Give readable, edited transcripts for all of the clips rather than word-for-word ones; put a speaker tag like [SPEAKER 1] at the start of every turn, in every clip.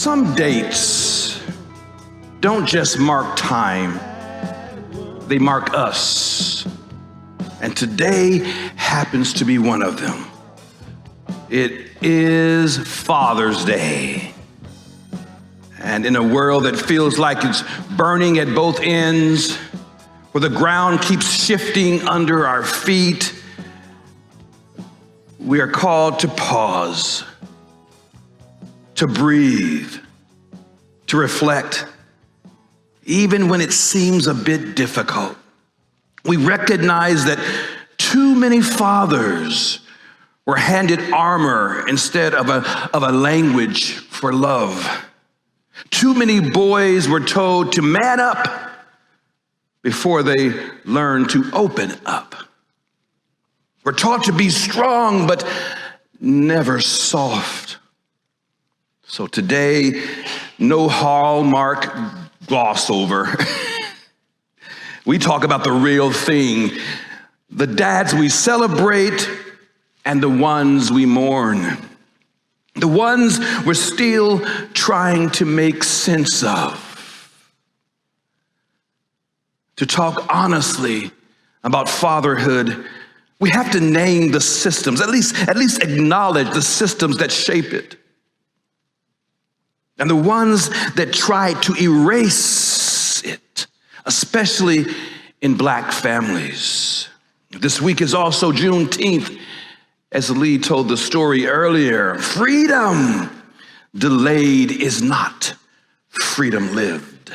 [SPEAKER 1] Some dates don't just mark time, they mark us. And today happens to be one of them. It is Father's Day. And in a world that feels like it's burning at both ends, where the ground keeps shifting under our feet, we are called to pause, to breathe, to reflect, even when it seems a bit difficult. We recognize that too many fathers were handed armor instead of a language for love. Too many boys were told to man up before they learned to open up. We're taught to be strong, but never soft. So today, no Hallmark gloss over. We talk about the real thing, the dads we celebrate and the ones we mourn, the ones we're still trying to make sense of. To talk honestly about fatherhood, we have to name the systems, at least acknowledge the systems that shape it. And the ones that try to erase it, especially in Black families. This week is also Juneteenth, as Lee told the story earlier. Freedom delayed is not freedom lived.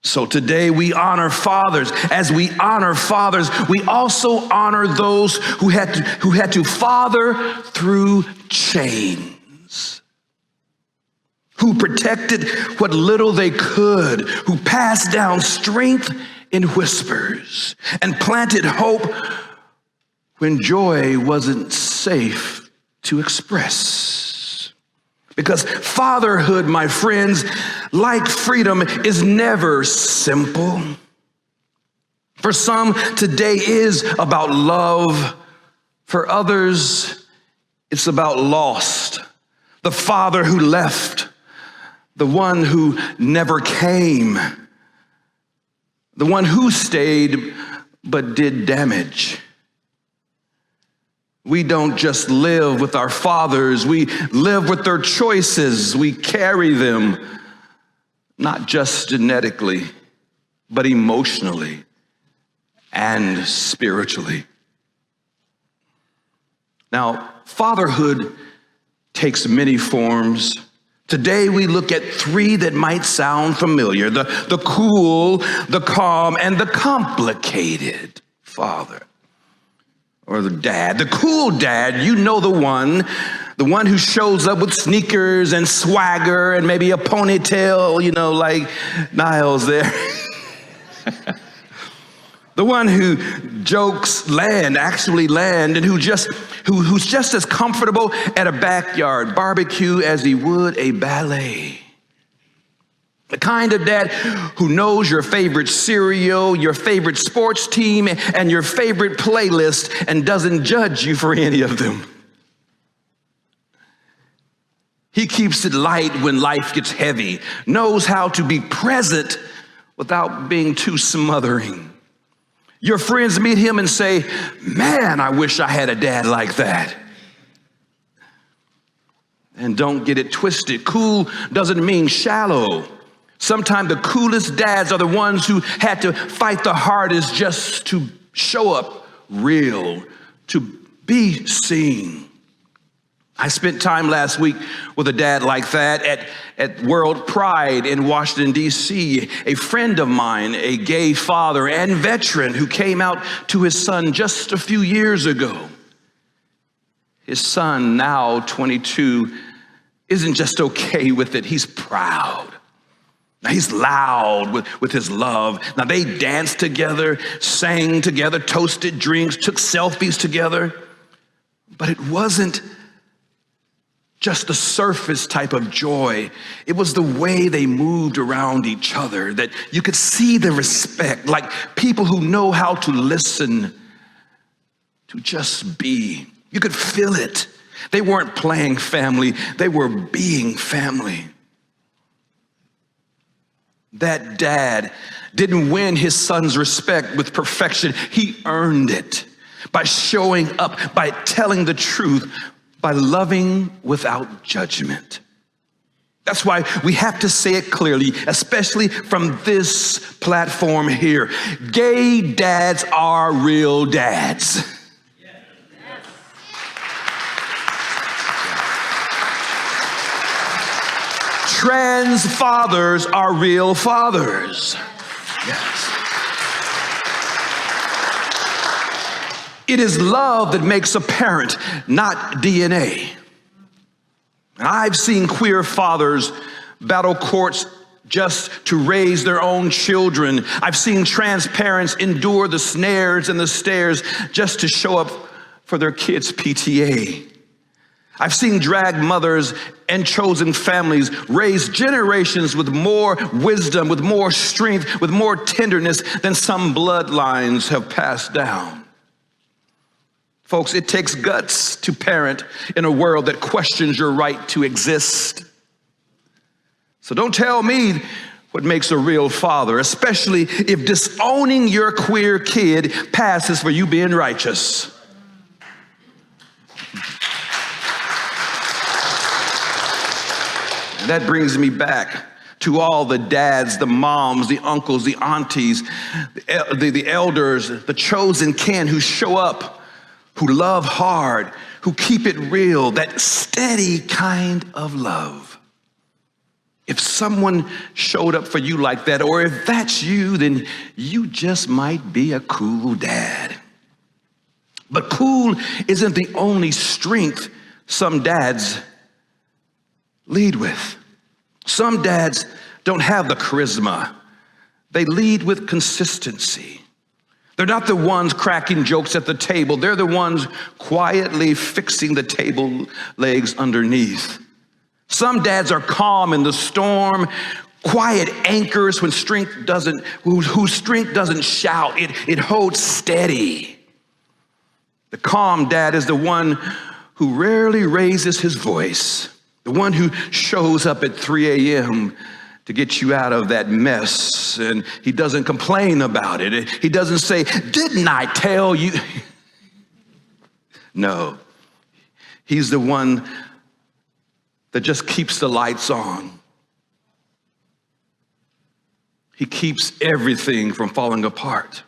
[SPEAKER 1] So today we honor fathers. As we honor fathers, we also honor those who had to father through chains, who protected what little they could, who passed down strength in whispers and planted hope when joy wasn't safe to express. Because fatherhood, my friends, like freedom, is never simple. For some, today is about love. For others, it's about lost. The father who left, the one who never came, the one who stayed but did damage. We don't just live with our fathers, we live with their choices. We carry them, not just genetically, but emotionally and spiritually. Now, fatherhood takes many forms. Today we look at three that might sound familiar: the cool, the calm, and the complicated father. Or the dad. The cool dad, you know, the one who shows up with sneakers and swagger and maybe a ponytail, you know, like Niles there. The one who jokes actually land, and who's just as comfortable at a backyard barbecue as he would a ballet. The kind of dad who knows your favorite cereal, your favorite sports team, and your favorite playlist and doesn't judge you for any of them. He keeps it light when life gets heavy, knows how to be present without being too smothering. Your friends meet him and say, "Man, I wish I had a dad like that." And don't get it twisted. Cool doesn't mean shallow. Sometimes the coolest dads are the ones who had to fight the hardest just to show up real, to be seen. I spent time last week with a dad like that at World Pride in Washington, D.C. A friend of mine, a gay father and veteran who came out to his son just a few years ago. His son, now 22, isn't just okay with it, he's proud. Now, he's loud with his love. Now, they danced together, sang together, toasted drinks, took selfies together. But it wasn't just the surface type of joy. It was the way they moved around each other, that you could see the respect, like people who know how to listen, to just be. You could feel it. They weren't playing family, they were being family. That dad didn't win his son's respect with perfection. He earned it by showing up, by telling the truth, by loving without judgment. That's why we have to say it clearly, especially from this platform here. Gay dads are real dads. Trans fathers are real fathers. Yes. It is love that makes a parent, not DNA. I've seen queer fathers battle courts just to raise their own children. I've seen trans parents endure the snares and the stares just to show up for their kids' PTA. I've seen drag mothers and chosen families raise generations with more wisdom, with more strength, with more tenderness than some bloodlines have passed down. Folks, it takes guts to parent in a world that questions your right to exist. So don't tell me what makes a real father, especially if disowning your queer kid passes for you being righteous. And that brings me back to all the dads, the moms, the uncles, the aunties, the elders, the chosen kin who show up, who love hard, who keep it real, that steady kind of love. If someone showed up for you like that, or if that's you, then you just might be a cool dad. But cool isn't the only strength some dads lead with. Some dads don't have the charisma. They lead with consistency. They're not the ones cracking jokes at the table. They're the ones quietly fixing the table legs underneath. Some dads are calm in the storm, quiet anchors when whose strength doesn't shout. It holds steady. The calm dad is the one who rarely raises his voice, the one who shows up at 3 a.m. to get you out of that mess, and he doesn't complain about it. He doesn't say, "Didn't I tell you?" No, he's the one that just keeps the lights on. He keeps everything from falling apart.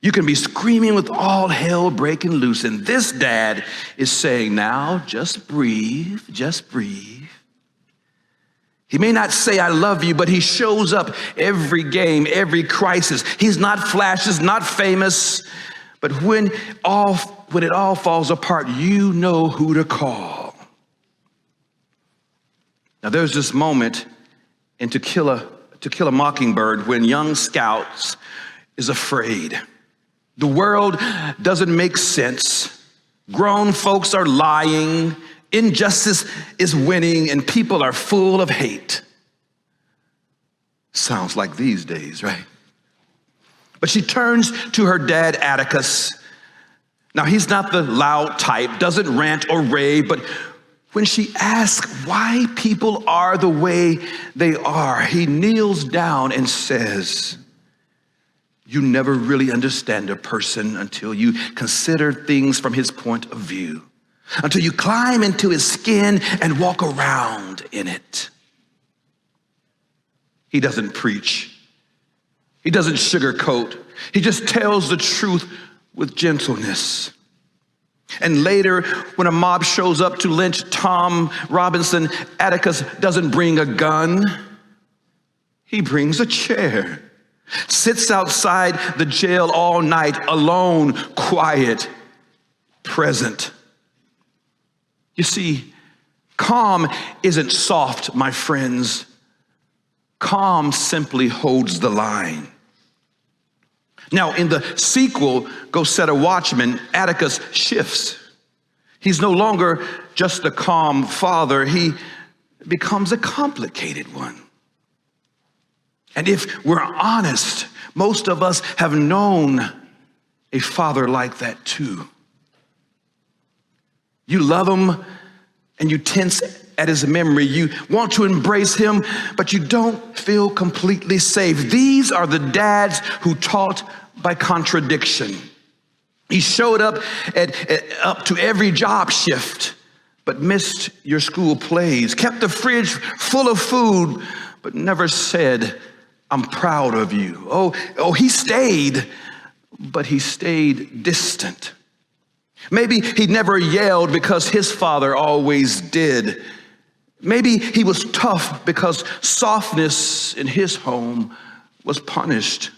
[SPEAKER 1] You can be screaming with all hell breaking loose, and this dad is saying, "Now, just breathe, just breathe." He may not say, "I love you," but he shows up every game, every crisis. He's not flashes, not famous, but when it all falls apart, you know who to call. Now, there's this moment in To Kill a Mockingbird when young Scout is afraid. The world doesn't make sense. Grown folks are lying. Injustice is winning, and people are full of hate. Sounds like these days, right? But she turns to her dad, Atticus. Now, he's not the loud type, doesn't rant or rave, but when she asks why people are the way they are, he kneels down and says, "You never really understand a person until you consider things from his point of view, until you climb into his skin and walk around in it." He doesn't preach. He doesn't sugarcoat. He just tells the truth with gentleness. And later, when a mob shows up to lynch Tom Robinson, Atticus doesn't bring a gun. He brings a chair. Sits outside the jail all night, alone, quiet, present. You see, calm isn't soft, my friends. Calm simply holds the line. Now, in the sequel, Go Set a Watchman, Atticus shifts. He's no longer just a calm father. He becomes a complicated one. And if we're honest, most of us have known a father like that too. You love him and you tense at his memory. You want to embrace him, but you don't feel completely safe. These are the dads who taught by contradiction. He showed up up to every job shift, but missed your school plays, kept the fridge full of food, but never said, I'm proud of you. Oh, he stayed, but he stayed distant. Maybe he never yelled because his father always did. Maybe he was tough because softness in his home was punished.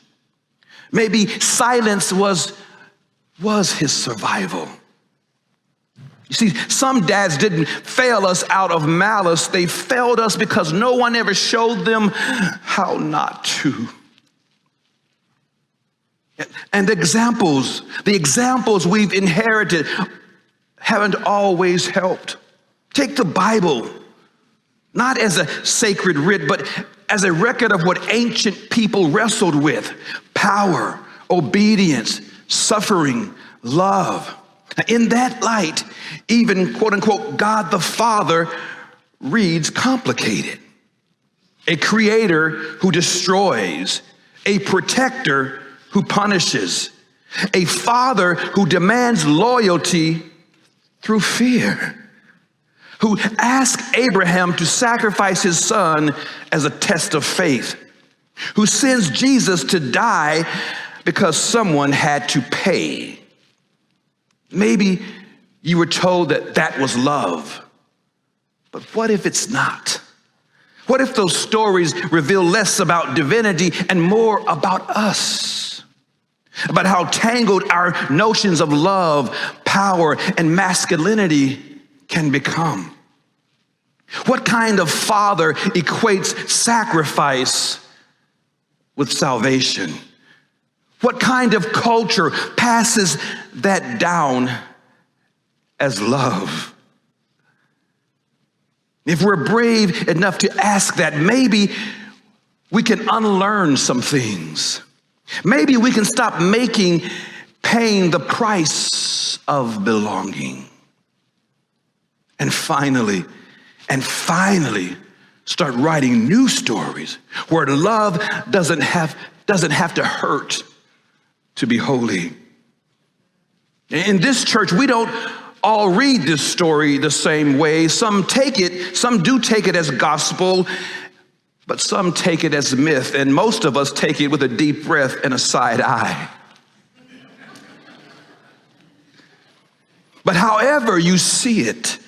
[SPEAKER 1] Maybe silence was his survival. You see, some dads didn't fail us out of malice. They failed us because no one ever showed them how not to. And the examples we've inherited haven't always helped. Take the Bible, not as a sacred writ, but as a record of what ancient people wrestled with: power, obedience, suffering, love. In that light, even quote unquote God the Father reads complicated. A creator who destroys, a protector who punishes, a father who demands loyalty through fear, who asked Abraham to sacrifice his son as a test of faith, who sends Jesus to die because someone had to pay. Maybe you were told that was love, but what if it's not? What if those stories reveal less about divinity and more about us? About how tangled our notions of love, power, and masculinity can become. What kind of father equates sacrifice with salvation? What kind of culture passes that down as love? If we're brave enough to ask that, maybe we can unlearn some things. Maybe we can stop making paying the price of belonging. And finally, start writing new stories where love doesn't have to hurt to be holy. In this church, we don't all read this story the same way. Some do take it as gospel, but some take it as myth, and most of us take it with a deep breath and a side eye. But however you see it,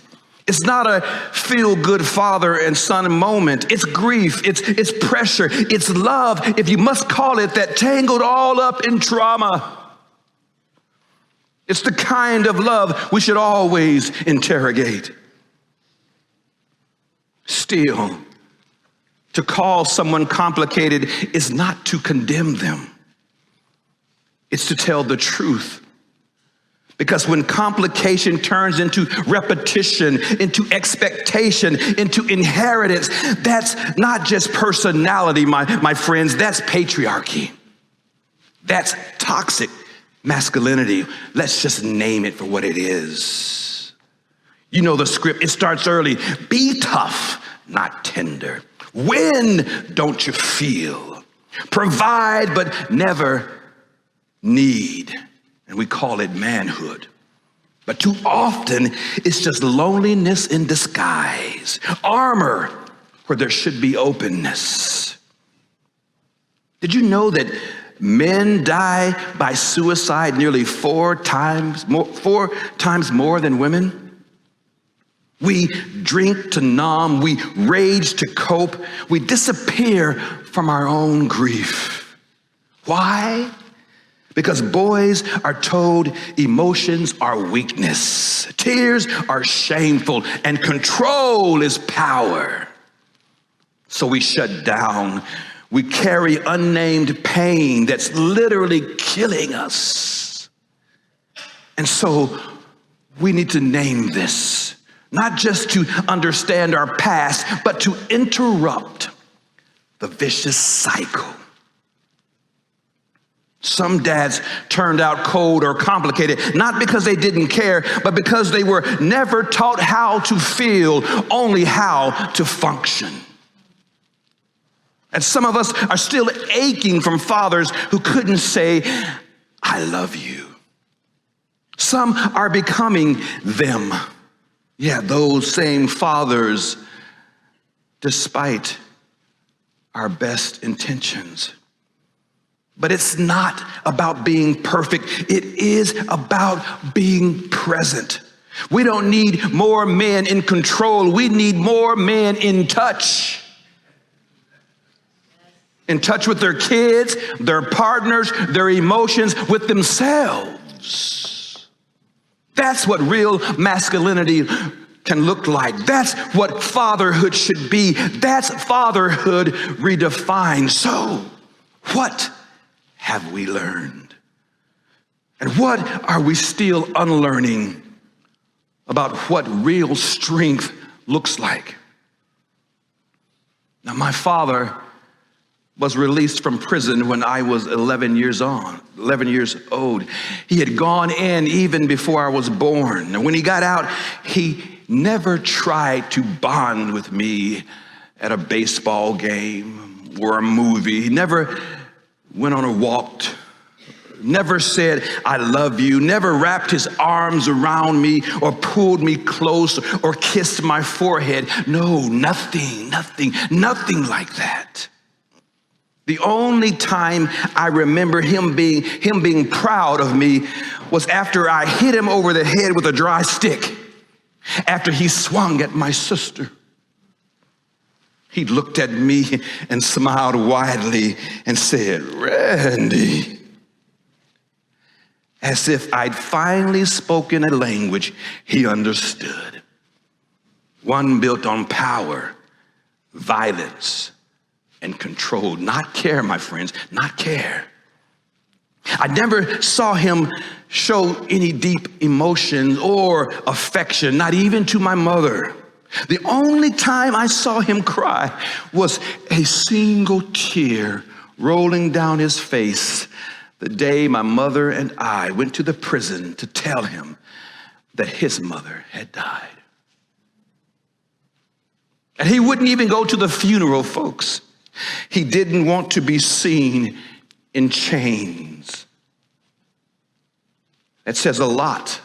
[SPEAKER 1] it's not a feel-good father and son moment. It's grief, it's pressure, it's love, if you must call it that, tangled all up in trauma. It's the kind of love we should always interrogate. Still, to call someone complicated is not to condemn them. It's to tell the truth. Because when complication turns into repetition, into expectation, into inheritance, that's not just personality, my friends, that's patriarchy. That's toxic masculinity. Let's just name it for what it is. You know the script, it starts early. Be tough, not tender. Win, don't you feel? Provide, but never need. And we call it manhood. But too often, it's just loneliness in disguise. Armor where there should be openness. Did you know that men die by suicide nearly 4 times more than women? We drink to numb, we rage to cope, we disappear from our own grief. Why? Because boys are told emotions are weakness, tears are shameful, and control is power. So we shut down. We carry unnamed pain that's literally killing us. And so we need to name this, not just to understand our past, but to interrupt the vicious cycle. Some dads turned out cold or complicated, not because they didn't care, but because they were never taught how to feel, only how to function. And some of us are still aching from fathers who couldn't say, I love you. Some are becoming them. Yeah, those same fathers, despite our best intentions. But it's not about being perfect. It is about being present. We don't need more men in control. We need more men in touch. In touch with their kids, their partners, their emotions, with themselves. That's what real masculinity can look like. That's what fatherhood should be. That's fatherhood redefined. So, what have we learned? And what are we still unlearning about what real strength looks like? Now, my father was released from prison when I was 11 years old. He had gone in even before I was born. And when he got out, he never tried to bond with me at a baseball game or a movie. He never went on a walk, never said, I love you, never wrapped his arms around me or pulled me close or kissed my forehead. No, nothing like that. The only time I remember him being proud of me was after I hit him over the head with a dry stick, after he swung at my sister. He looked at me and smiled widely and said, Randy, as if I'd finally spoken a language he understood. One built on power, violence, and control. Not care, my friends, not care. I never saw him show any deep emotion or affection, not even to my mother. The only time I saw him cry was a single tear rolling down his face the day my mother and I went to the prison to tell him that his mother had died. And he wouldn't even go to the funeral, folks. He didn't want to be seen in chains. That says a lot.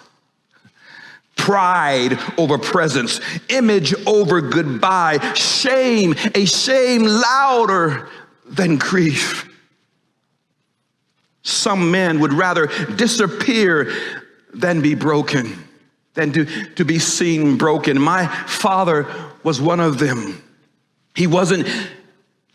[SPEAKER 1] Pride over presence, image over goodbye, shame, a shame louder than grief. Some men would rather disappear than be broken, than to be seen broken. My father was one of them. He wasn't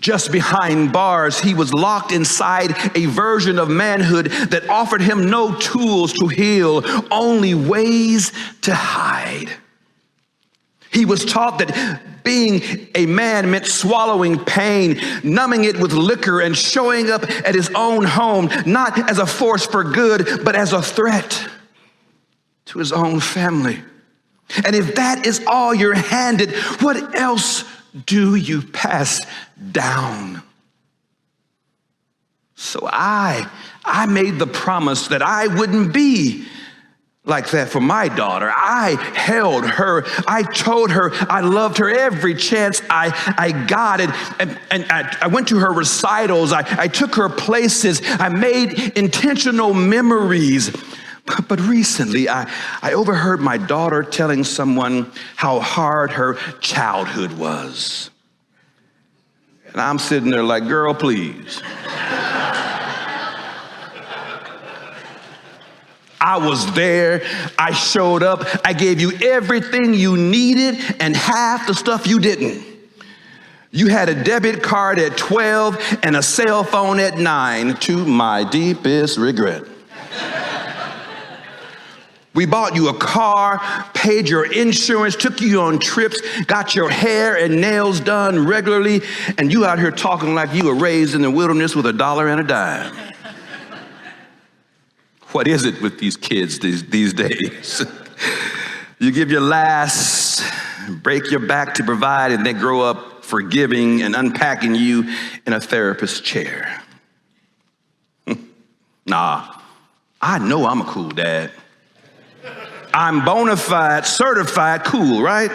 [SPEAKER 1] just behind bars. He was locked inside a version of manhood that offered him no tools to heal, only ways to hide. He was taught that being a man meant swallowing pain, numbing it with liquor, and showing up at his own home, not as a force for good, but as a threat to his own family. And if that is all you're handed, what else do you pass down? So I made the promise that I wouldn't be like that for my daughter. I held her. I told her I loved her every chance I got it. And I went to her recitals. I took her places. I made intentional memories. But recently, I overheard my daughter telling someone how hard her childhood was. And I'm sitting there like, girl, please. I was there. I showed up. I gave you everything you needed and half the stuff you didn't. You had a debit card at 12 and a cell phone at 9, to my deepest regret. We bought you a car, paid your insurance, took you on trips, got your hair and nails done regularly, and you out here talking like you were raised in the wilderness with $1 and a dime. What is it with these kids these days? You give your last, break your back to provide, and they grow up forgiving and unpacking you in a therapist's chair. Nah, I know I'm a cool dad. I'm bona fide, certified cool, right?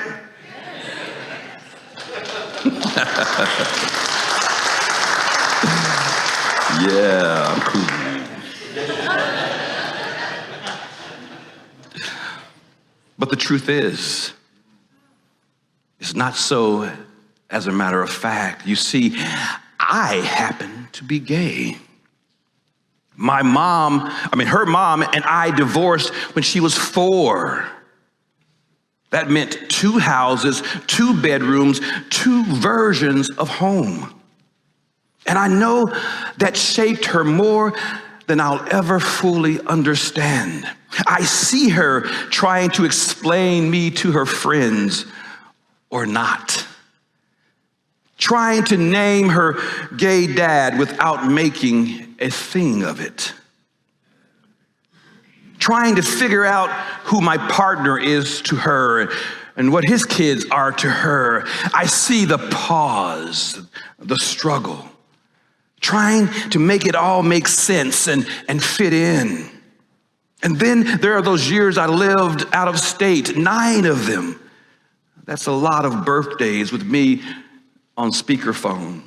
[SPEAKER 1] Yeah, I'm cool. But the truth is, it's not so as a matter of fact. You see, I happen to be gay. Her mom and I divorced when she was 4. That meant 2 houses, 2 bedrooms, 2 versions of home. And I know that shaped her more than I'll ever fully understand. I see her trying to explain me to her friends or not. Trying to name her gay dad without making a thing of it. Trying to figure out who my partner is to her and what his kids are to her. I see the pause, the struggle. Trying to make it all make sense and fit in. And then there are those years I lived out of state, 9 of them. That's a lot of birthdays with me on speakerphone.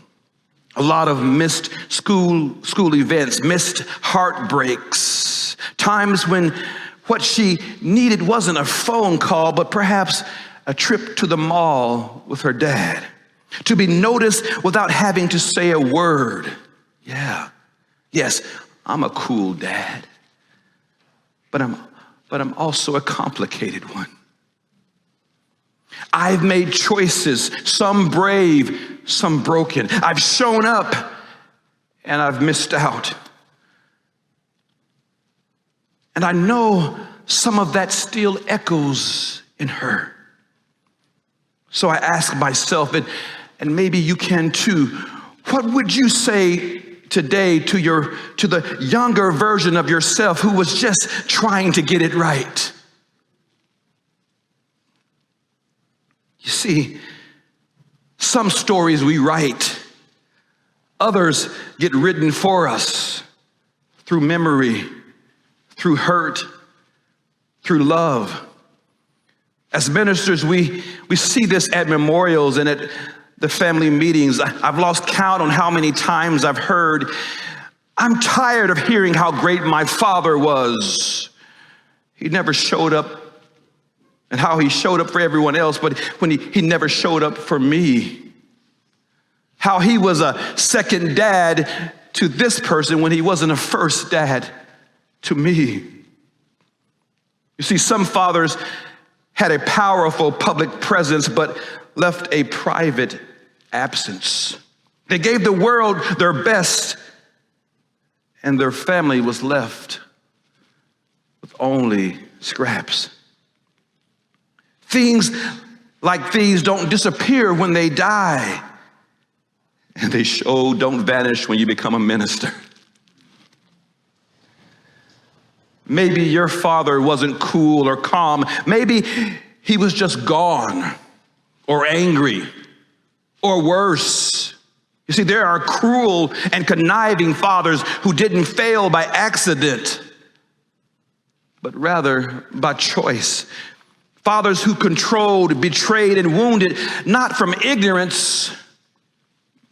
[SPEAKER 1] A lot of missed school events, missed heartbreaks. Times when what she needed wasn't a phone call, but perhaps a trip to the mall with her dad. To be noticed without having to say a word. Yeah, yes, I'm a cool dad. But I'm also a complicated one. I've made choices, some brave, some broken. I've shown up and I've missed out. And I know some of that still echoes in her. So I ask myself, and maybe you can too, what would you say today to the younger version of yourself who was just trying to get it right? You see, some stories we write, others get written for us through memory, through hurt, through love. As ministers, we see this at memorials and at the family meetings. I've lost count on how many times I've heard, I'm tired of hearing how great my father was. He never showed up, and how he showed up for everyone else, but when he never showed up for me. How he was a second dad to this person when he wasn't a first dad to me. You see, some fathers had a powerful public presence, but left a private absence. They gave the world their best, and their family was left with only scraps. Things like these don't disappear when they die, and they sure don't vanish when you become a minister. Maybe your father wasn't cool or calm. Maybe he was just gone or angry or worse. You see, there are cruel and conniving fathers who didn't fail by accident, but rather by choice. Fathers who controlled, betrayed, and wounded, not from ignorance,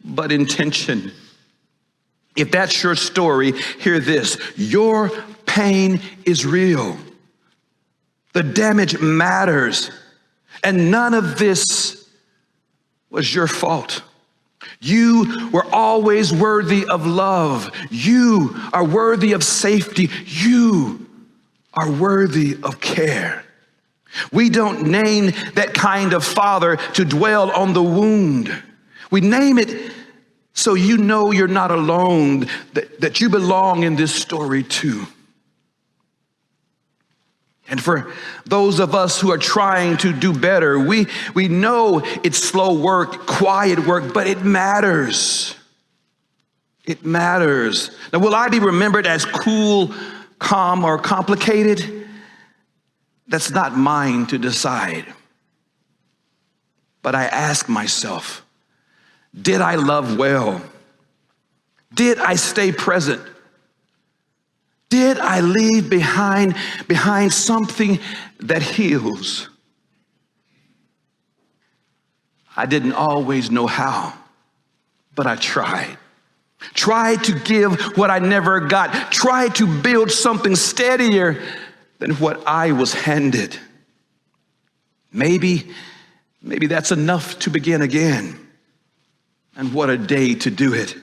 [SPEAKER 1] but intention. If that's your story, hear this. Your pain is real. The damage matters. And none of this was your fault. You were always worthy of love. You are worthy of safety. You are worthy of care. We don't name that kind of father to dwell on the wound. We name it so you know you're not alone, that you belong in this story too. And for those of us who are trying to do better, we know it's slow work, quiet work, but it matters. It matters. Now, will I be remembered as cool, calm, or complicated? That's not mine to decide. But I ask myself, did I love well? Did I stay present? Did I leave behind something that heals? I didn't always know how, but I tried. Tried to give what I never got. Tried to build something steadier than what I was handed. Maybe that's enough to begin again. And what a day to do it.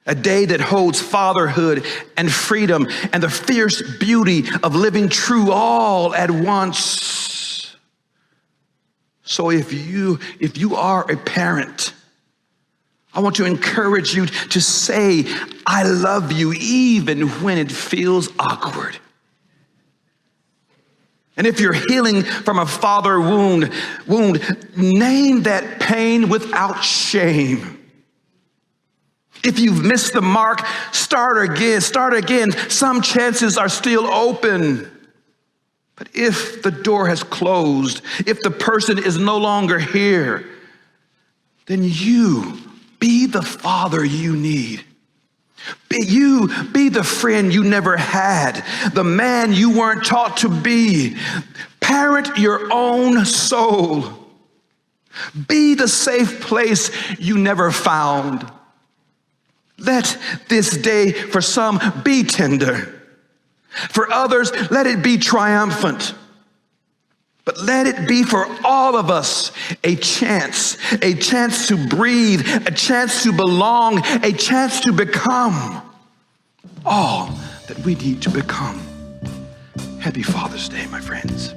[SPEAKER 1] A day that holds fatherhood and freedom and the fierce beauty of living true all at once. So if you are a parent, I want to encourage you to say, I love you, even when it feels awkward. And if you're healing from a father wound, name that pain without shame. If you've missed the mark, start again. Some chances are still open. But if the door has closed, if the person is no longer here, then you be the father you need. Be the friend you never had, the man you weren't taught to be. Parent your own soul. Be the safe place you never found. Let this day for some be tender. For others, let it be triumphant. But let it be for all of us a chance to breathe, a chance to belong, a chance to become all that we need to become. Happy Father's Day, my friends.